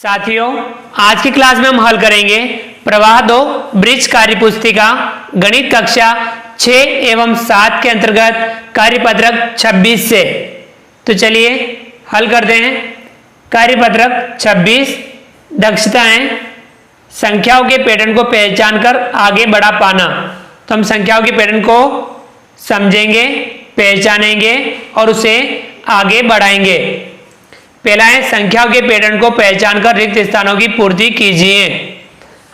साथियों, आज की क्लास में हम हल करेंगे प्रवाह 2 ब्रिज कार्य पुस्तिका गणित कक्षा 6 एवं 7 के अंतर्गत कार्यपत्रक 26 से। तो चलिए हल करते हैं। कार्यपत्रक 26 दक्षताएं संख्याओं के पैटर्न को पहचान कर आगे बढ़ा पाना। तो हम संख्याओं के पैटर्न को समझेंगे, पहचानेंगे और उसे आगे बढ़ाएंगे। पहला है संख्याओं के पैटर्न को पहचान कर रिक्त स्थानों की पूर्ति कीजिए।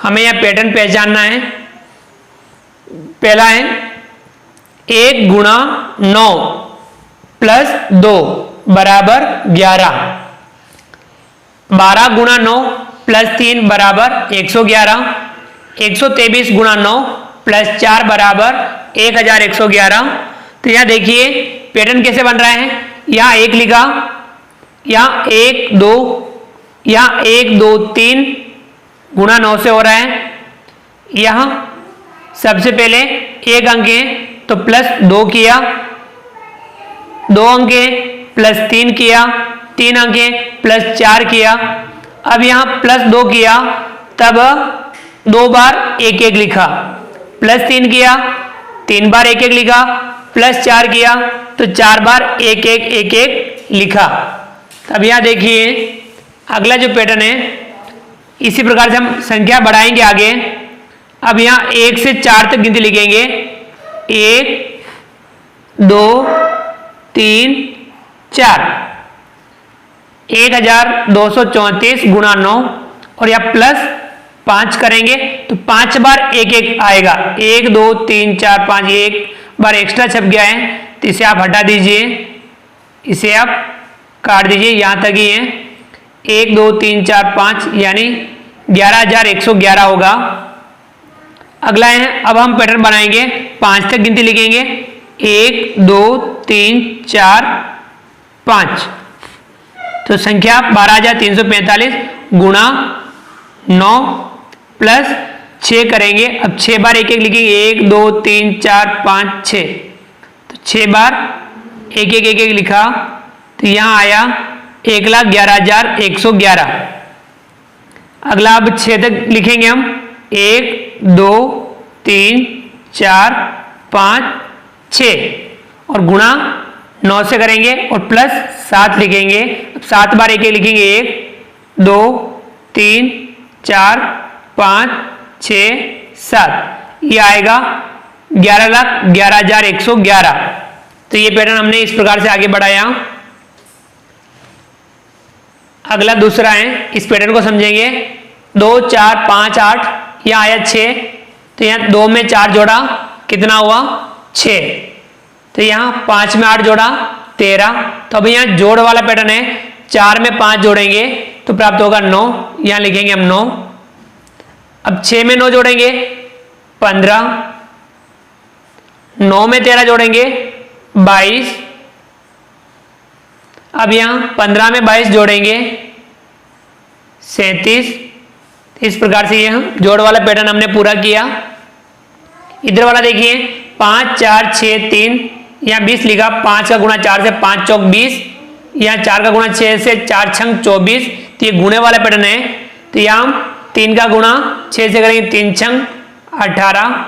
हमें यह पैटर्न पहचानना है। पहला है 1 गुणा 9 प्लस 2 बराबर 11। 12 गुणा 9 प्लस 3 बराबर 111। 123 गुणा 9 प्लस 4 बराबर 1111। तो यहां देखिए पैटर्न कैसे बन रहा है। यहां 1 लिखा, यहाँ 1 2, यहाँ 1 2 3 गुणा 9 से हो रहा है। यहाँ सबसे पहले 1 अंक है तो प्लस 2 किया, 2 अंक है प्लस 3 किया, 3 अंक है प्लस 4 किया। अब यहाँ प्लस 2 किया तब 2 बार 1 1 लिखा, प्लस 3 किया 3 बार 1 1 लिखा, प्लस 4 किया तो 4 बार 1 1 1 1 लिखा। अब यहां देखिए अगला जो पैटर्न है, इसी प्रकार से हम संख्या बढ़ाएंगे आगे। अब यहां 1 से 4 तक गिनती लिखेंगे। 1 2 3 4 1234 गुणा 9 और यह प्लस 5 करेंगे तो 5 बार 1 1 आएगा। 1 2 3 4 5 1 बार एक्स्ट्रा छप गया है तो इसे आप हटा दीजिए, इसे आप काट दीजिए, यहां तक ही है। 1 2 3 4 5 यानी 11111 होगा। अगला है, अब हम पैटर्न बनाएंगे, 5 तक गिनती लिखेंगे। 1 2 3 4 5 तो संख्या 12345 गुणा 9 प्लस 6 करेंगे। अब 6 बार 1 1 लिखेंगे। 1 2 3 4 5 6 तो 6 बार 1 1 1 1 लिखा तो यहां आया 1,11,111। अगला अब 6 तक लिखेंगे हम। 1 2 3 4 5 6 और गुणा 9 से करेंगे और प्लस 7 लिखेंगे। अब 7 बार 1 1 लिखेंगे। 1 2 3 4 5 6 7 ये आएगा 11,11,111। तो ये पैटर्न हमने इस प्रकार से आगे बढ़ाया। अगला दूसरा है, इस पैटर्न को समझेंगे। 2 4 5 8 यहाँ आया 6 तो यहाँ 2 में 4 जोड़ा कितना हुआ 6। तो यहाँ 5 में 8 जोड़ा 13। तो अभी यहाँ जोड़ वाला पैटर्न है। 4 में 5 जोड़ेंगे तो प्राप्त होगा 9, यहाँ लिखेंगे हम 9। अब 6 में 9 जोड़ेंगे 15, 9 में 13 जोड़ेंगे 22। अब यहां 15 में 22 जोड़ेंगे 37। इस प्रकार से यह जोड़ वाला पैटर्न हमने पूरा किया। इधर वाला देखिए 5 4 6 3 यहाँ 20 लिखा। 5 का गुणा 4 से 5 चौक 20, यहाँ 4 का गुणा 6 से 4 छंग 24। तो ये गुणे वाला पैटर्न है। तो यहाँ हम 3 का गुणा 6 से करेंगे 3 छंग 18।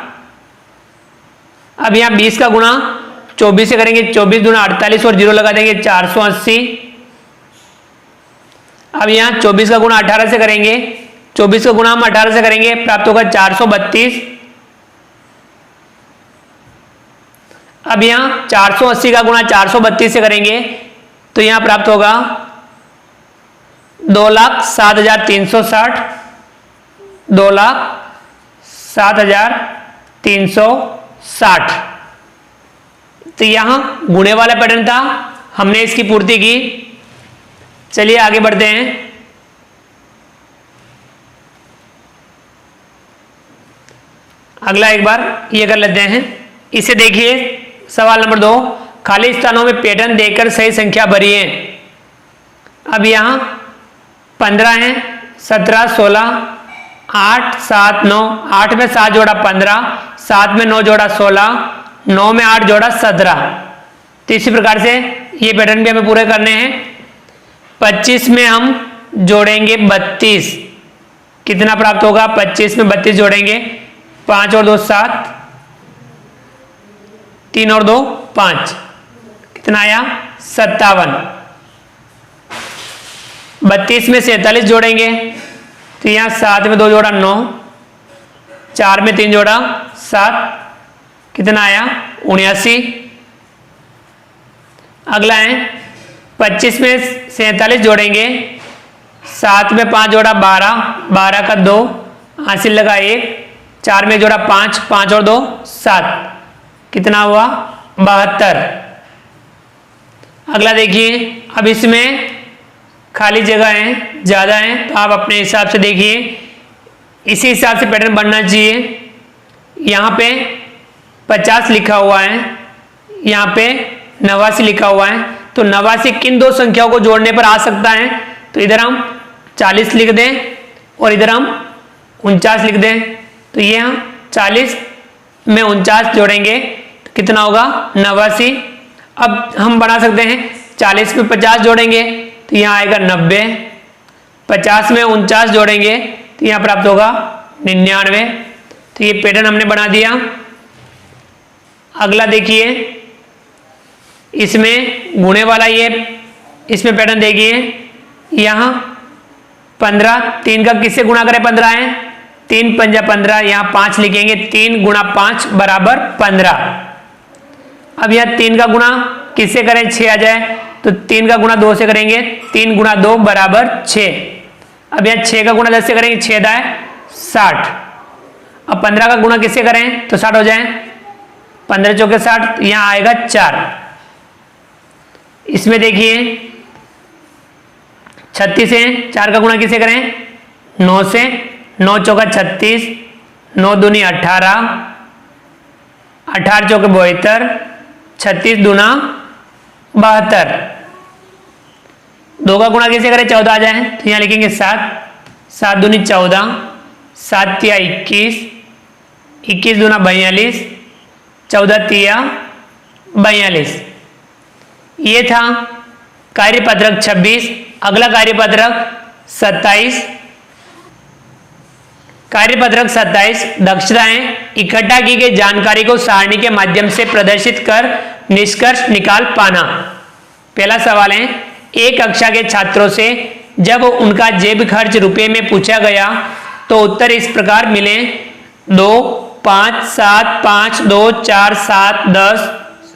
अब यहाँ 20 का गुणा 24 से करेंगे 24 दूना 48 और 0 लगा देंगे 480। अब यहाँ 24 का गुणा 18 से करेंगे, 24 का गुणा हम 18 से करेंगे, प्राप्त होगा 432। अब यहाँ 480 का गुणा 432 से करेंगे तो यहाँ प्राप्त होगा 2,07,360। 2,07,360 तो यहां गुणे वाला पैटर्न था, हमने इसकी पूर्ति की। चलिए आगे बढ़ते हैं। अगला एक बार ये कर लेते हैं। इसे देखिए सवाल नंबर 2, खाली स्थानों में पैटर्न देकर सही संख्या भरिए। अब यहां 15 है, 17 16 8 7 9, 8 में 7 जोड़ा 15, 7 में 9 जोड़ा 16, 9 में 8 जोड़ा 17। तो इसी प्रकार से ये पैटर्न भी हमें पूरे करने हैं। 25 में हम जोड़ेंगे 32, कितना प्राप्त होगा? 25 में 32 जोड़ेंगे, 5 और 2 7, 3 और 2 5, कितना आया? 57। 32 में 47 जोड़ेंगे तो यहाँ 7 में 2 जोड़ा 9, 4 में 3 जोड़ा 7, कितना आया? 79। अगला है 25 में 47 जोड़ेंगे, 7 में 5 जोड़ा 12, 12 का 2, हासिल लगा 1, 4 में जोड़ा 5, 5 और 2 7, कितना हुआ? 72। अगला देखिए, अब इसमें खाली जगह है, ज़्यादा है, तो आप अपने हिसाब से देखिए, इसी हिसाब से पैटर्न बनना चाहिए। यहाँ पे 50 लिखा हुआ है, यहाँ पे 89 लिखा हुआ है, तो 89 किन दो संख्याओं को जोड़ने पर आ सकता है? तो इधर हम 40 लिख दें और इधर हम 49 लिख दें, तो ये हम 40 में 49 जोड़ेंगे तो कितना होगा? 89। अब हम बना सकते हैं, 40 में 50 जोड़ेंगे तो यहाँ आएगा 90, 50 में 49 जोड़ेंगे तो यहाँ प्राप्त होगा 99। तो ये पैटर्न हमने बना दिया। अगला देखिए, इसमें गुणे वाला ये, इसमें पैटर्न देखिए, यहाँ 15, 3 का किससे गुणा करें? 15 है, 3 पंजा 15, यहाँ 5 लिखेंगे, 3 गुणा 5 बराबर 15। अब यहाँ 3 का गुणा किससे करें? 6 आ जाए, तो 3 का गुणा 2 से करेंगे, 3 गुणा 2 बराबर 6। अब यहाँ 6 का गुणा 10 से करेंगे, 6 दाए 60। अब 15 का गुणा किससे करें तो 60 हो जाए, 15 चौके 60, यहाँ आएगा 4। इसमें देखिए 36 है, 4 का गुणा किससे करें? 9 से, 9 चौका 36, 9 दूनी 18, 18 चौके 72, 36 दूना 72। 2 का गुणा किससे करें? 14 आ जाए, तो यहाँ लिखेंगे 7, 7 दूनी 14, 7 तिया 21, 21 दूना 42, 14 तिया 42। ये था कार्यपत्रक 26। अगला कार्यपत्रक 27। कार्यपत्रक 27 दक्षताएं, इकट्ठा की गई जानकारी को सारणी के माध्यम से प्रदर्शित कर निष्कर्ष निकाल पाना। पहला सवाल है, एक कक्षा के छात्रों से जब उनका जेब खर्च रुपए में पूछा गया तो उत्तर इस प्रकार मिले: 2 5 7 5 2 4 7 10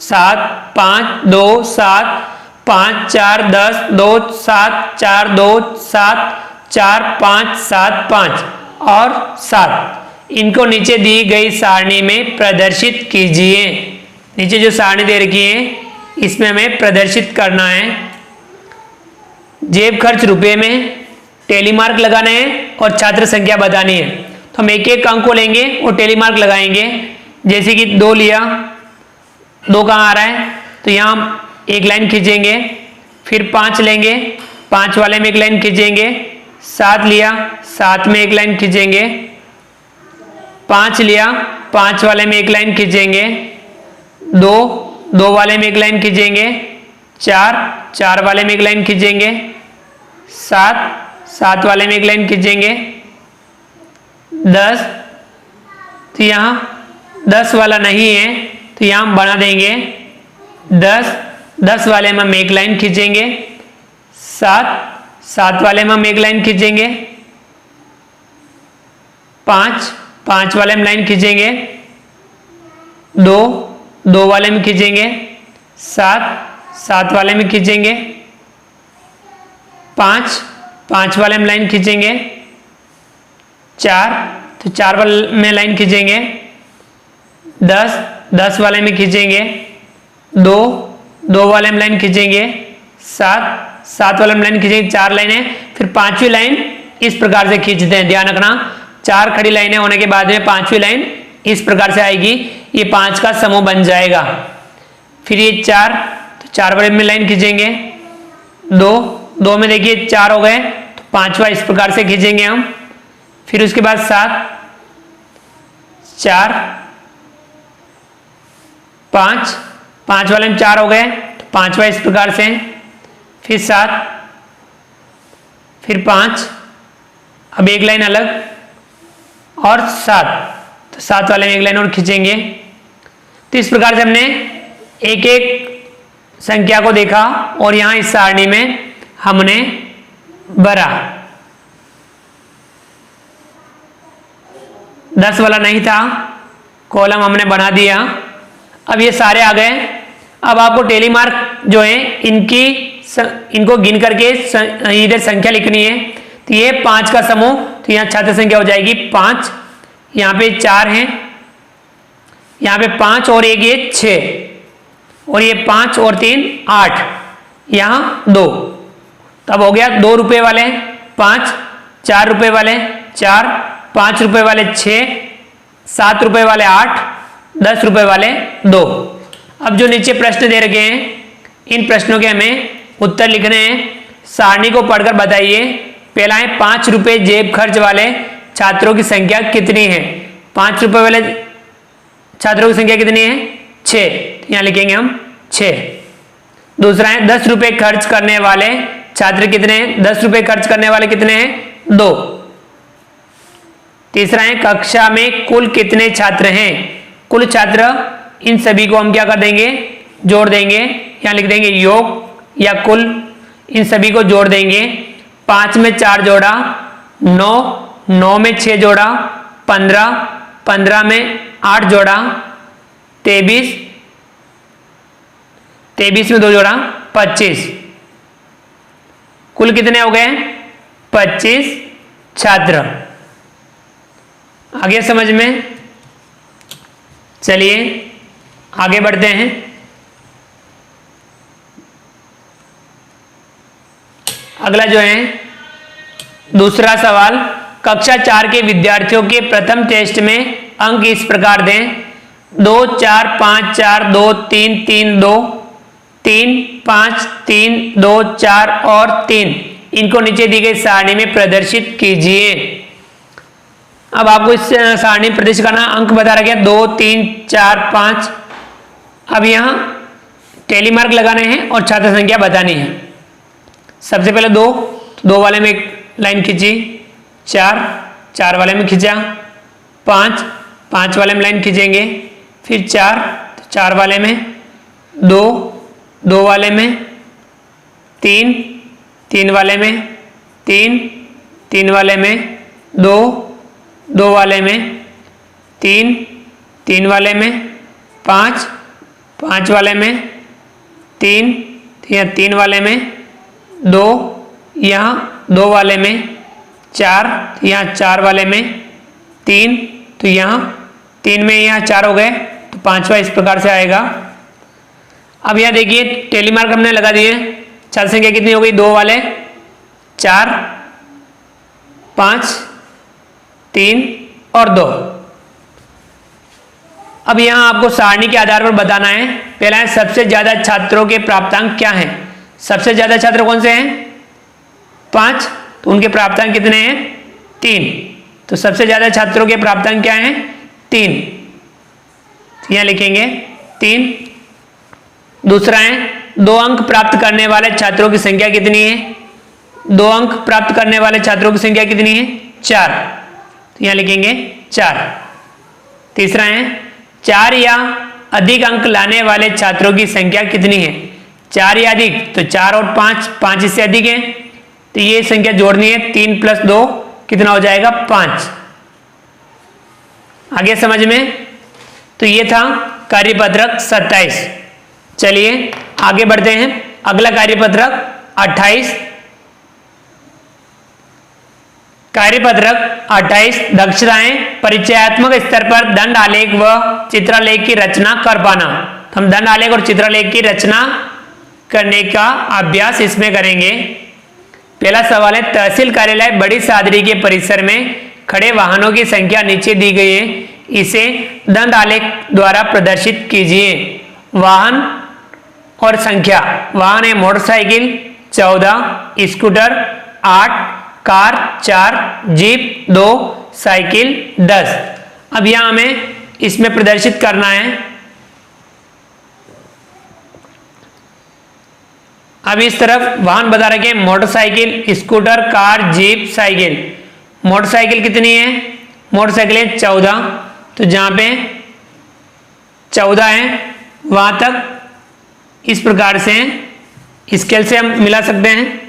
7 5 2 7 5 4 10 2 7 4 2 7 4 5 7 5 और 7। इनको नीचे दी गई सारणी में प्रदर्शित कीजिए। नीचे जो सारणी दे रखी है इसमें हमें प्रदर्शित करना है। जेब खर्च रुपए में, टेलीमार्क लगाना है और छात्र संख्या बतानी है। तो हम एक एक अंक को लेंगे और टेलीमार्क लगाएंगे। जैसे कि 2 लिया, 2 कहाँ आ रहा है तो यहाँ एक लाइन खींचेंगे, फिर 5 लेंगे, 5 वाले में एक लाइन खींचेंगे, 7 लिया, 7 में एक लाइन खींचेंगे, 5 लिया, 5 वाले में एक लाइन खींचेंगे, 2 वाले में एक लाइन खींचेंगे, 4 वाले में एक लाइन खींचेंगे, 7 वाले में एक लाइन खींचेंगे, 10, तो यहाँ 10 वाला नहीं है तो यहाँ हम बना देंगे 10 वाले में हम एक लाइन खींचेंगे, 7 वाले में हम एक लाइन खींचेंगे, 5 वाले में लाइन खींचेंगे, 2 वाले में खींचेंगे, 7 वाले में खींचेंगे, 5 वाले में लाइन खींचेंगे, 4 वाले में लाइन खींचेंगे, 10 वाले में खींचेंगे, 2 वाले में लाइन खींचेंगे, 7 वाले में लाइन खींचेंगे, 4 लाइनें, फिर 5वीं लाइन इस प्रकार से खींचते हैं। ध्यान रखना, 4 खड़ी लाइनें होने के बाद में 5वीं लाइन इस प्रकार से आएगी, ये 5 का समूह बन जाएगा। फिर ये 4, तो 4 वाले में लाइन खींचेंगे, 2 में देखिए 4 हो गए, तो 5वां इस प्रकार से खींचेंगे हम। फिर उसके बाद 7, 4, 5 वाले में 4 हो गए, तो 5वां इस प्रकार से, फिर 7, फिर 5, अब एक लाइन अलग और 7, तो 7 वाले में एक लाइन और खींचेंगे। तो इस प्रकार से हमने एक एक संख्या को देखा और यहां इस सारणी में हमने भरा। 10 वाला नहीं था, कॉलम हमने बना दिया। अब ये सारे आ गए। अब आपको टेली मार्क जो है इनको गिन करके इधर संख्या लिखनी है। तो ये 5 का समूह, तो यहाँ छात्र संख्या हो जाएगी 5, यहाँ पे 4 है, यहाँ पे 5 और एक ये 6, और ये 5 और 3 8, यहाँ 2। तब हो गया 2 रुपए वाले 5, 4 रुपए वाले 4, 5 रुपए वाले 6, 7 रुपए वाले 8, 10 रुपए वाले 2। अब जो नीचे प्रश्न दे रखे हैं, इन प्रश्नों के हमें उत्तर लिखने हैं। सारणी को पढ़कर बताइए। पहला है 5 रुपए जेब खर्च वाले छात्रों की संख्या कितनी है। 5 रुपए वाले छात्रों की संख्या कितनी है? 6, यहां लिखेंगे हम 6। दूसरा है 10 रुपए खर्च करने वाले छात्र कितने हैं? 10 रुपए खर्च करने वाले कितने हैं? 2। तीसरा है कक्षा में कुल कितने छात्र हैं? कुल छात्र, इन सभी को हम क्या कर देंगे? जोड़ देंगे। यहां लिख देंगे योग या कुल, इन सभी को जोड़ देंगे। 5 में 4 जोड़ा 9, 9 में 6 जोड़ा 15, 15 में 8 जोड़ा 23, 23 में 2 जोड़ा 25। कुल कितने हो गए? 25 छात्र। आगे समझ में? चलिए आगे बढ़ते हैं। अगला जो है दूसरा सवाल, कक्षा 4 के विद्यार्थियों के प्रथम टेस्ट में अंक इस प्रकार दें। 2 4 5 4 2 3 3 2 3 5 3 2 4 और 3, इनको नीचे दी गई सारणी में प्रदर्शित कीजिए। अब आपको इस सारणी प्रदर्शित करना, अंक बता रहा गया 2 3 4 5। अब यहां टेली मार्क लगाने हैं और छात्र संख्या बतानी है। सबसे पहले 2, 2 वाले में एक लाइन खींची, 4, 4 वाले में खींचा, 5, 5 वाले में लाइन खींचेंगे, फिर 4, तो 4 वाले में, 2, 2 वाले में, 3, 3 वाले में, 3, 3 वाले में, 2, 2 वाले में, 3, 3 वाले में, 5, 5 वाले में, 3, 3 वाले में, 2 यहाँ 2 वाले में, 4 यहाँ 4 वाले में, 3 तो यहाँ 3 में यहाँ 4 हो गए, तो 5वां इस प्रकार से आएगा। अब यहाँ देखिए टेली मार्क हमने लगा दिए। छात्र संख्या कितनी हो गई? 2 वाले 4, 5, 3 और 2। अब यहाँ आपको सारणी के आधार पर बताना है। पहला है सबसे ज्यादा छात्रों के प्राप्तांक क्या हैं। सबसे ज्यादा छात्र कौन से हैं? 5, तो उनके प्राप्तांक कितने हैं? 3। तो सबसे ज्यादा छात्रों के प्राप्तांक क्या हैं? 3, यहां लिखेंगे 3। दूसरा है 2 अंक प्राप्त करने वाले छात्रों की संख्या कितनी है? 2 अंक प्राप्त करने वाले छात्रों की संख्या कितनी है? 4, तो यहां लिखेंगे 4। तीसरा है 4 या अधिक अंक लाने वाले छात्रों की संख्या कितनी है? 4 या अधिक, तो 4 और 5, 5 इससे अधिक है, तो ये संख्या जोड़नी है। 3 + 2 कितना हो जाएगा? 5। आगे समझ में? तो ये था कार्यपत्रक 27। चलिए आगे बढ़ते हैं। अगला कार्यपत्रक 28। कार्यपत्रक 28 दक्षताएं, परिचयात्मक स्तर पर दंड आलेख व चित्रालेख की रचना कर पाना। हम दंड आलेख और चित्रालेख की रचना करने का अभ्यास इसमें करेंगे। पहला सवाल है तहसील कार्यालय बड़ी सादरी के परिसर में खड़े वाहनों की संख्या नीचे दी गई है, इसे दंड आलेख द्वारा प्रदर्शित कीजिए। वाहन और संख्या, वाहन है motorcycle 14, scooter 8, car 4, jeep 2, cycle 10। अब यहां हमें इसमें प्रदर्शित करना है। अब इस तरफ वाहन बता रखे हैं motorcycle, scooter, car, jeep, cycle. Motorcycle कितनी है? मोटरसाइकिल है 14, तो जहां पे 14 है वहां तक इस प्रकार से स्केल से हम मिला सकते हैं।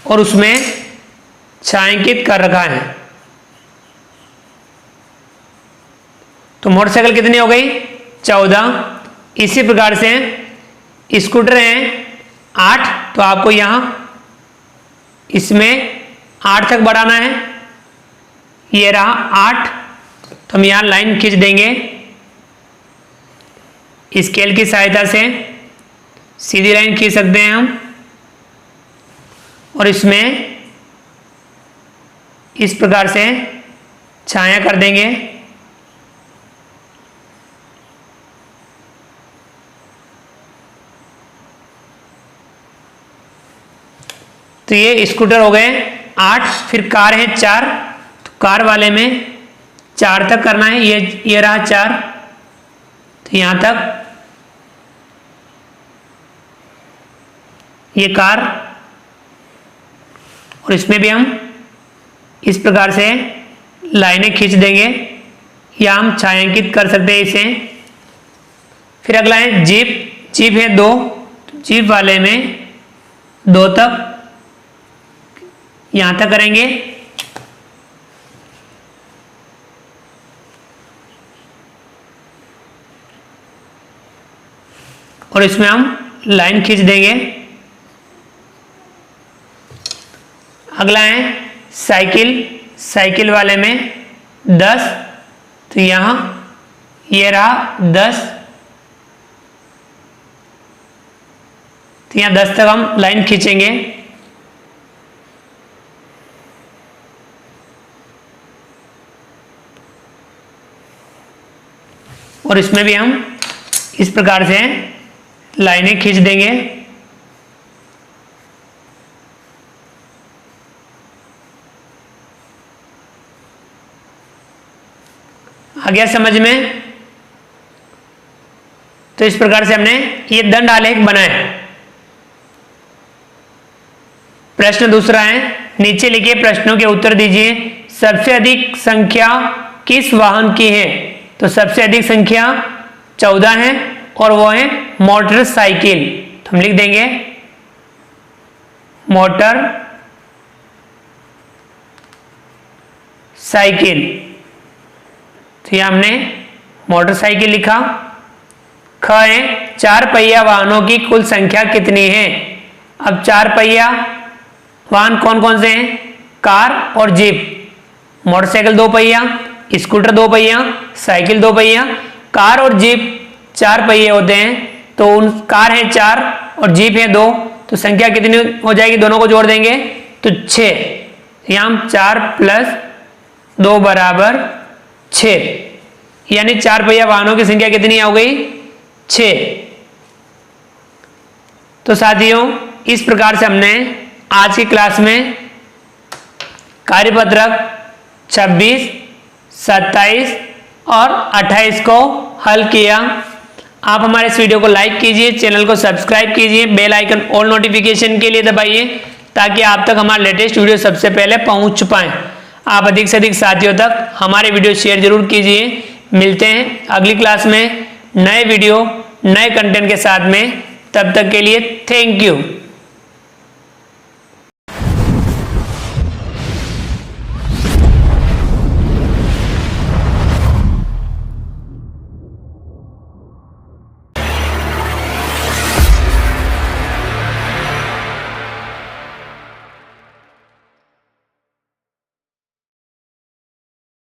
और उसमें छायांकित कर रखा है। तो मोटरसाइकिल कितनी हो गई? 14। इसी प्रकार से स्कूटर हैं 8, तो आपको यहां इसमें 8 तक बढ़ाना है। ये रहा 8, तो हम यहां लाइन खींच देंगे स्केल की सहायता से, सीधी लाइन खींच सकते हैं हम। और इसमें इस प्रकार से छाया कर देंगे। तो ये स्कूटर हो गए 8, फिर कार है 4, तो कार वाले में 4 तक करना है। ये रहा 4, तो यहां तक ये कार, और इसमें भी हम इस प्रकार से लाइनें खींच देंगे या हम छायांकित कर सकते हैं इसे। फिर अगला है जीप। जीप है 2, तो जीप वाले में 2 तक यहां तक करेंगे। और इसमें हम लाइन खींच देंगे। अगला है साइकिल। साइकिल वाले में 10, तो यहां ये रहा 10, तो यहां 10 तक हम लाइन खींचेंगे। और इसमें भी हम इस प्रकार से लाइनें खींच देंगे। आ गया समझ में? तो इस प्रकार से हमने ये दंड आलेख बनाए। प्रश्न दूसरा है, नीचे लिखे प्रश्नों के उत्तर दीजिए। सबसे अधिक संख्या किस वाहन की है? तो सबसे अधिक संख्या 14 है और वो है मोटरसाइकिल। तो हम लिख देंगे मोटर साइकिल। तो यह हमने मोटरसाइकिल लिखा। ख है 4 पहिया वाहनों की कुल संख्या कितनी है? अब 4 पहिया वाहन कौन कौन से हैं? कार और जीप। मोटरसाइकिल 2 पहिया, स्कूटर 2 पहिया, साइकिल 2 पहिया। कार और जीप 4 पहिए होते हैं, तो उन कार है 4 और जीप है 2, तो संख्या कितनी हो जाएगी? दोनों को जोड़ देंगे तो 6। यहां हम 4 + 2 = 6, यानी 4 पहिया वाहनों की संख्या कितनी हो गई? 6। तो साथियों, इस प्रकार से हमने आज की क्लास में कार्यपत्रक 26, 27 और 28 को हल किया। आप हमारे इस वीडियो को लाइक कीजिए, चैनल को सब्सक्राइब कीजिए, बेल आइकन ऑल नोटिफिकेशन के लिए दबाइए ताकि आप तक हमारा लेटेस्ट वीडियो सबसे पहले पहुंच पाए। आप अधिक से अधिक साथियों तक हमारे वीडियो शेयर जरूर कीजिए। मिलते हैं अगली क्लास में नए वीडियो नए कंटेंट के साथ में। तब तक के लिए थैंक यू।